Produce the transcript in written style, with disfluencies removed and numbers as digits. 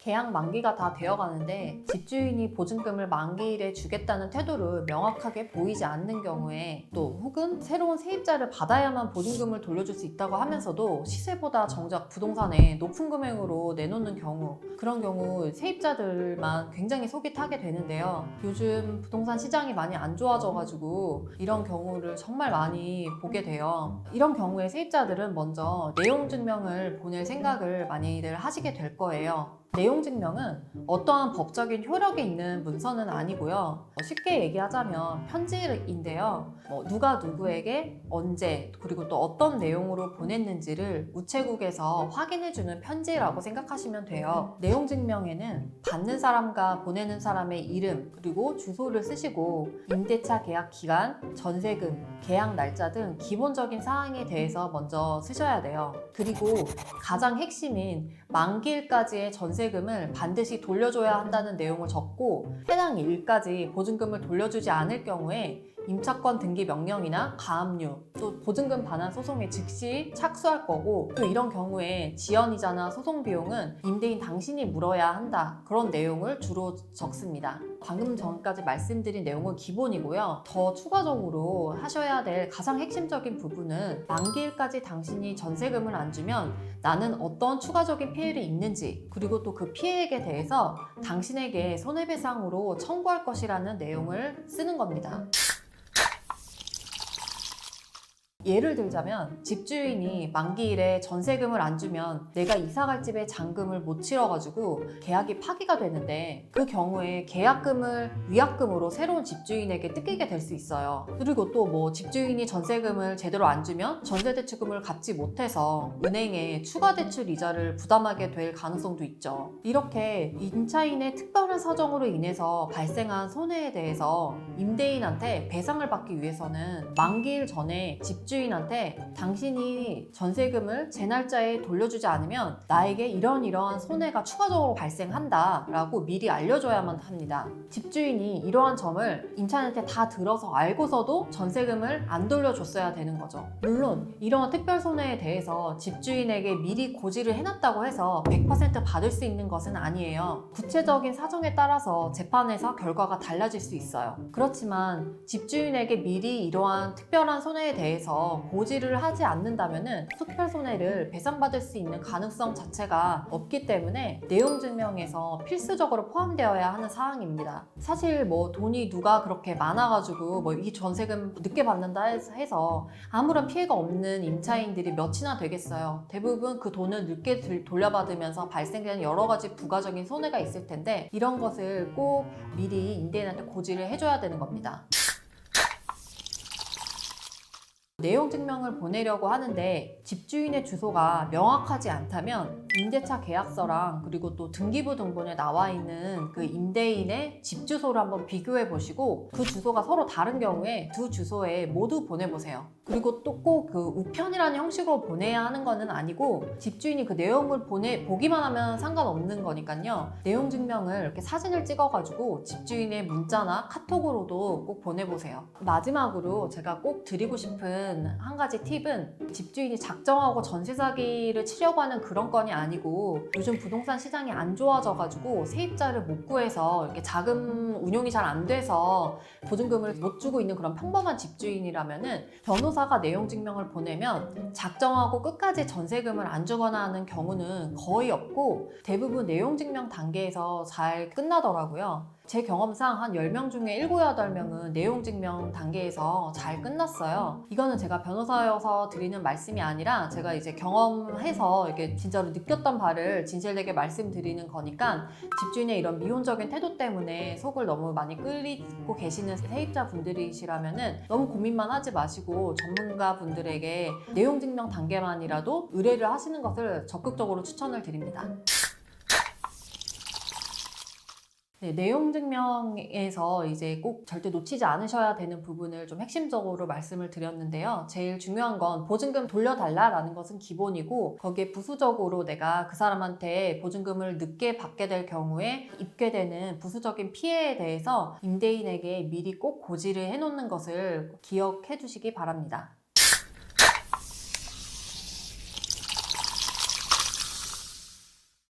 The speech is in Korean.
계약 만기가 다 되어가는데 집주인이 보증금을 만기일에 주겠다는 태도를 명확하게 보이지 않는 경우에, 또 혹은 새로운 세입자를 받아야만 보증금을 돌려줄 수 있다고 하면서도 시세보다 정작 부동산에 높은 금액으로 내놓는 경우, 그런 경우 세입자들만 굉장히 속이 타게 되는데요. 요즘 부동산 시장이 많이 안 좋아져가지고 이런 경우를 정말 많이 보게 돼요. 이런 경우에 세입자들은 먼저 내용 증명을 보낼 생각을 많이들 하시게 될 거예요. 내용 증명은 어떠한 법적인 효력이 있는 문서는 아니고요. 쉽게 얘기하자면 편지인데요. 누가 누구에게 언제 그리고 또 어떤 내용으로 보냈는지를 우체국에서 확인해주는 편지라고 생각하시면 돼요. 내용 증명에는 받는 사람과 보내는 사람의 이름 그리고 주소를 쓰시고 임대차 계약 기간, 전세금, 계약 날짜 등 기본적인 사항에 대해서 먼저 쓰셔야 돼요. 그리고 가장 핵심인 만기일까지의 전세금을 반드시 돌려줘야 한다는 내용을 적고, 해당 일까지 보증금을 돌려주지 않을 경우에 임차권 등기 명령이나 가압류, 또 보증금 반환 소송에 즉시 착수할 거고, 또 이런 경우에 지연이자나 소송 비용은 임대인 당신이 물어야 한다, 그런 내용을 주로 적습니다. 방금 전까지 말씀드린 내용은 기본이고요. 더 추가적으로 하셔야 될 가장 핵심적인 부분은 만기일까지 당신이 전세금을 안 주면 나는 어떤 추가적인 피해를 입는지, 그리고 또 그 피해액에 대해서 당신에게 손해배상으로 청구할 것이라는 내용을 쓰는 겁니다. 예를 들자면 집주인이 만기일에 전세금을 안 주면 내가 이사갈 집에 잔금을 못 치러가지고 계약이 파기가 되는데, 그 경우에 계약금을 위약금으로 새로운 집주인에게 뜯기게 될 수 있어요. 그리고 또 집주인이 전세금을 제대로 안 주면 전세대출금을 갚지 못해서 은행에 추가 대출 이자를 부담하게 될 가능성도 있죠. 이렇게 임차인의 특별한 사정으로 인해서 발생한 손해에 대해서 임대인한테 배상을 받기 위해서는 만기일 전에 집주인한테 당신이 전세금을 제 날짜에 돌려주지 않으면 나에게 이러한 손해가 추가적으로 발생한다 라고 미리 알려줘야만 합니다. 집주인이 이러한 점을 임차인한테 다 들어서 알고서도 전세금을 안 돌려줬어야 되는 거죠. 물론 이러한 특별 손해에 대해서 집주인에게 미리 고지를 해놨다고 해서 100% 받을 수 있는 것은 아니에요. 구체적인 사정에 따라서 재판에서 결과가 달라질 수 있어요. 그렇지만 집주인에게 미리 이러한 특별한 손해에 대해서 고지를 하지 않는다면 특별 손해를 배상받을 수 있는 가능성 자체가 없기 때문에 내용 증명에서 필수적으로 포함되어야 하는 사항입니다. 사실 돈이 누가 그렇게 많아가지고 이 전세금 늦게 받는다 해서 아무런 피해가 없는 임차인들이 몇이나 되겠어요. 대부분 그 돈을 늦게 돌려받으면서 발생되는 여러 가지 부가적인 손해가 있을 텐데, 이런 것을 꼭 미리 임대인한테 고지를 해줘야 되는 겁니다. 내용 증명을 보내려고 하는데 집주인의 주소가 명확하지 않다면 임대차 계약서랑 그리고 또 등기부 등본에 나와 있는 그 임대인의 집 주소를 한번 비교해 보시고, 그 주소가 서로 다른 경우에 두 주소에 모두 보내보세요. 그리고 또 꼭 그 우편이라는 형식으로 보내야 하는 거는 아니고, 집주인이 그 내용을 보기만 하면 상관없는 거니까요. 내용 증명을 이렇게 사진을 찍어가지고 집주인의 문자나 카톡으로도 꼭 보내보세요. 마지막으로 제가 꼭 드리고 싶은 한 가지 팁은, 집주인이 작정하고 전세 사기를 치려고 하는 그런 건이 아니고, 요즘 부동산 시장이 안 좋아져가지고 세입자를 못 구해서 이렇게 자금 운용이 잘 안 돼서 보증금을 못 주고 있는 그런 평범한 집주인이라면은 변호사가 내용 증명을 보내면 작정하고 끝까지 전세금을 안 주거나 하는 경우는 거의 없고, 대부분 내용 증명 단계에서 잘 끝나더라고요. 제 경험상 한 10명 중에 7, 8명은 내용 증명 단계에서 잘 끝났어요. 이거는 제가 변호사여서 드리는 말씀이 아니라 제가 이제 경험해서 이렇게 진짜로 느꼈던 바를 진실되게 말씀드리는 거니까, 집주인의 이런 미온적인 태도 때문에 속을 너무 많이 끓이고 계시는 세입자 분들이시라면은 너무 고민만 하지 마시고 전문가 분들에게 내용 증명 단계만이라도 의뢰를 하시는 것을 적극적으로 추천을 드립니다. 네, 내용 증명에서 이제 꼭 절대 놓치지 않으셔야 되는 부분을 좀 핵심적으로 말씀을 드렸는데요. 제일 중요한 건 보증금 돌려달라라는 것은 기본이고, 거기에 부수적으로 내가 그 사람한테 보증금을 늦게 받게 될 경우에 입게 되는 부수적인 피해에 대해서 임대인에게 미리 꼭 고지를 해놓는 것을 기억해 주시기 바랍니다.